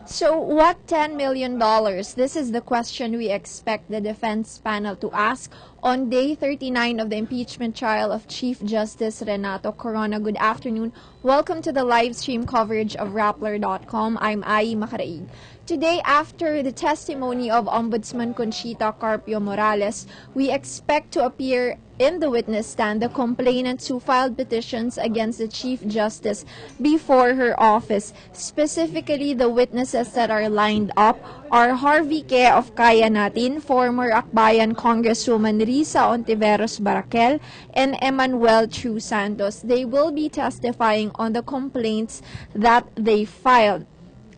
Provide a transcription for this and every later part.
So, what $10 million? This is the question we expect the defense panel to ask on day 39 of the impeachment trial of Chief Justice Renato Corona. Good afternoon. Welcome to the live stream coverage of Rappler.com. I'm Ai Makaraig. Today, after the testimony of Ombudsman Conchita Carpio Morales, we expect to appear in the witness stand the complainants who filed petitions against the Chief Justice before her office. Specifically, the witnesses that are lined up are Harvey Ke of Kaya Natin, former Akbayan Congresswoman Risa Ontiveros Barakel, and Emmanuel True Santos. They will be testifying on the complaints that they filed.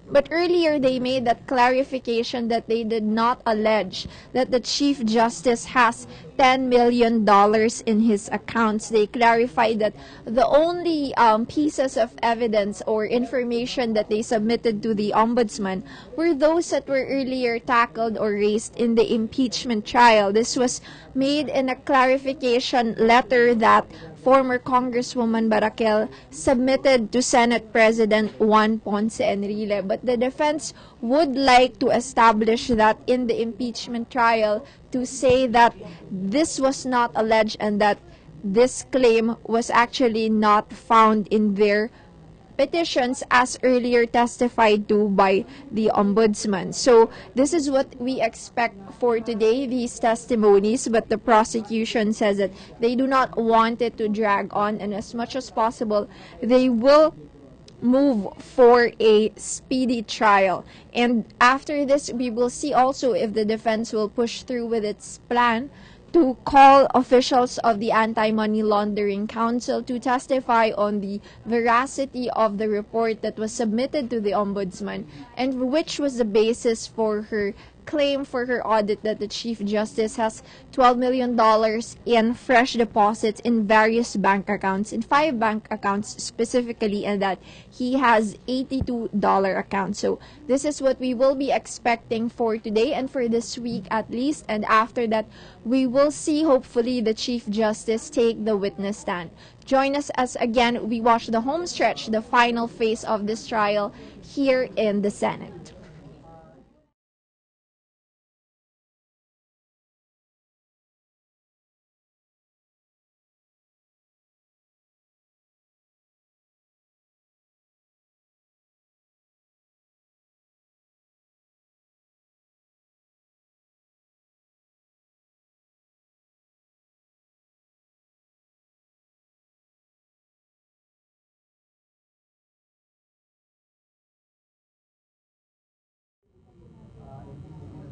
But earlier, they made that clarification that they did not allege that the Chief Justice has $10 million in his accounts. They clarified that the only pieces of evidence or information that they submitted to the Ombudsman were those that were earlier tackled or raised in the impeachment trial. This was made in a clarification letter that former Congresswoman Barakel submitted to Senate President Juan Ponce Enrile. But the defense would like to establish that in the impeachment trial to say that this was not alleged and that this claim was actually not found in their petitions as earlier testified to by the Ombudsman. So this is what we expect for today, these testimonies, but the prosecution says that they do not want it to drag on, and as much as possible, they will move for a speedy trial. And after this, we will see also if the defense will push through with its plan to call officials of the Anti-Money Laundering Council to testify on the veracity of the report that was submitted to the Ombudsman and which was the basis for her claim for her audit that the Chief Justice has $12 million in fresh deposits in various bank accounts, in 5 bank accounts specifically, and that he has $82 accounts. So this is what we will be expecting for today and for this week at least, and after that we will see hopefully the Chief Justice take the witness stand. Join us as again we watch the home stretch, the final phase of this trial here in the Senate.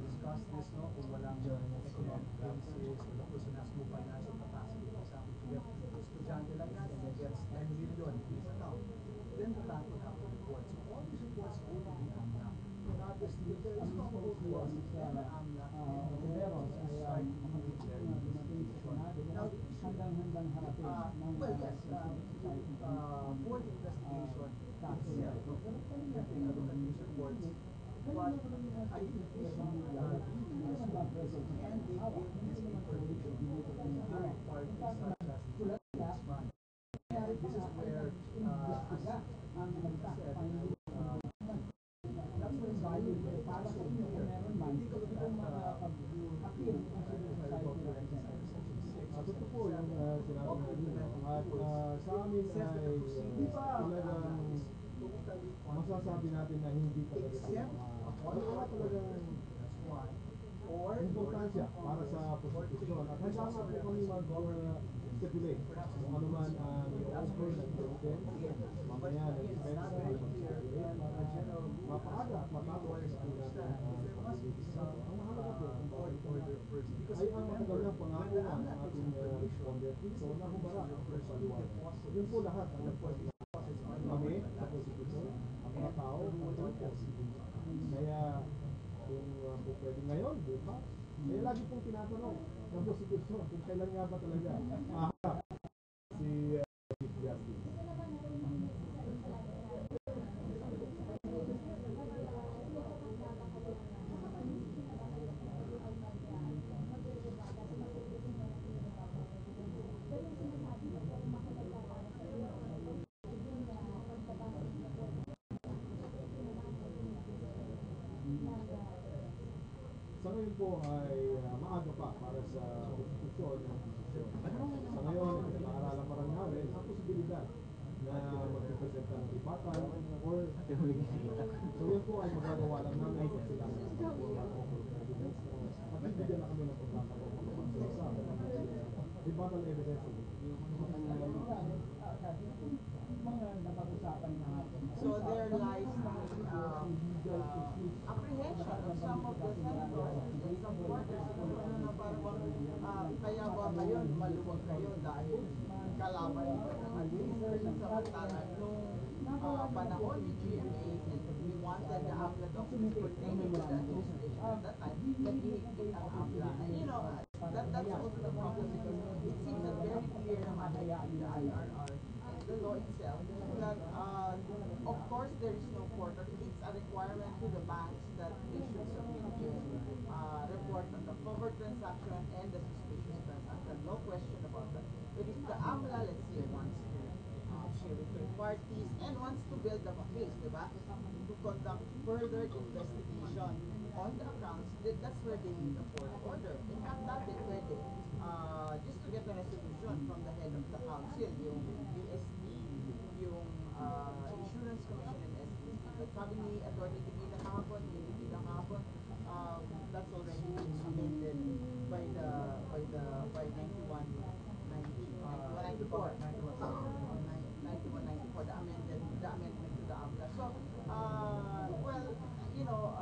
Discuss this, no, kung walang economic basis or the person has no financial capacity, for example, to get estudyante lang yan and he gets 10 million in his account, then the bank will have to report. So all these reports go to the AMNA. And obviously, if there is probable cause, then the AMNA will start doing their investigation. Now, the issue, well, yes, for the investigation itself, we can take a look at these reports. But I think the issue is can they give this information to third parties such as the Ombudsman? And this is where, as you said, that's where it's valued by the council here. Take a look at appeal, if I recall correctly, section 6 or section 7 of the implementing rules. It says that the proceedings of the AMNA is totally masasabi natin na hindi talaga except upon court order, that's one, or importansya para sa prosecution. At handa nga po kami mag-stipulate kung ano man ang i-offer ng president, mamaya ng defense, mapaaga at matapos ang ang mahalaga po ang court order first. Because ay ang matagal ng pangako when the ng AMNA takes ating information, so na humarap ang pagpaliwanag. deposits, Yun po lahat ang deposits are kami not sa prosecution, ang mga tao, ang pagpos. Kaya kung pwede ngayon, bukas. Kaya lagi pong tinatanong ng prosecution kung kailan nga ba talaga si Chief Justice. ngayon po ay maaga pa para sa konstitusyon ng desisyon. Sa ngayon, pinag-aaralan pa rin namin ang posibilidad na magpipresenta ng ipatan or so yun po ay magagawa lang namin kung sila ang offer of evidence at bibigyan na kami ng pagkakataon sa rebuttal evidence. So there lies the apprehension of some of the senators and some quarters na parang kaya ba kayo maluwag kayo dahil kalaban nito ng administration samantalang nung panahon ni GMA and we wanted the AMLA documents pertaining to the administration at that time naghihigpit ang AMLA. And you know, that's also the problem because it seems that very clear naman in the IRR and the law itself that of course there is no court or it's a requirement to the banks that they should submit yung report on the covered transaction and the suspicious transaction. No question about that. But if the AMLA, let's say, wants to share with third parties and wants to build up a case, diba? To conduct further investigation on the accounts, that's where they need a court order. In fact, dati pwede, just to get a resolution from the head of the council, yung UST, yung Insurance Commission and SBC. But sabi ni Atty. Divina kahapon, that's already been amended by the 91, 91, 94, the amendment to the AMLA. So, well, you know,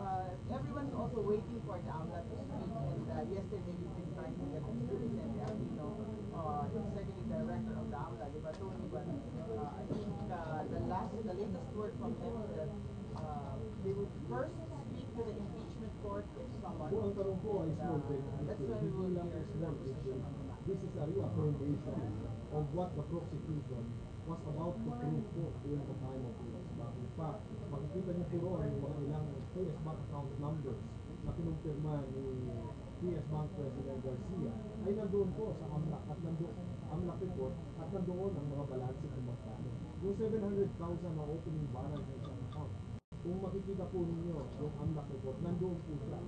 everyone's also waiting for the AMLA to speak. And yesterday we've been trying to get Mr. Vicente Aquino, Executive Director of the AMLA, diba, Tony? But I think the latest word from him is that they would first speak to the impeachment court if someone. Ang tanong po ay small bit. That's when we will hear the position of the matter. This is a reaffirmation of what the prosecution was about to prove po during the time of PS Bank. In fact, makikita niyo po roon yung mga ilang PS Bank account numbers na kinumpirma ni PS Bank President Garcia ay nandoon po sa AMLAC at nandoon AMLAC report at nandoon ang mga balanse kung magkano. Yung 700,000 na opening balance ng isang account. Kung makikita po ninyo yung AMLAC report, nandoon po siya.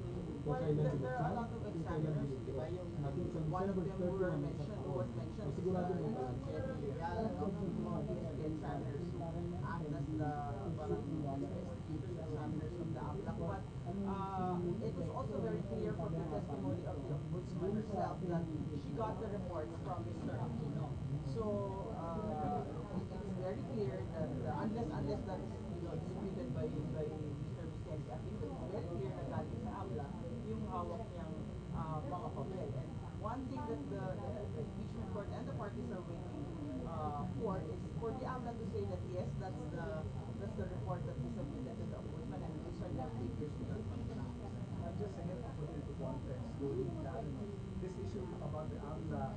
Well, there are a lot of examiners, di ba? Yung one of them who was mentioned is Real, yung mga PSP examiners who act as the parang investigators, examiners of the AMLAC. But it was also very clear from the testimony of the ombudsman herself that she got the reports from Mr. Aquino. So it's very clear that unless that's disputed by Mr. Vicente Aquino, it's very clear na galing sa AMLA yung hawak niyang mga papel. And one thing that the impeachment court and the parties are waiting for is for the AMLA to say that yes, that's the report that we submitted to the ombudsman and these are the figures we are confirmed. Just again to put into context, this issue about the AMLA,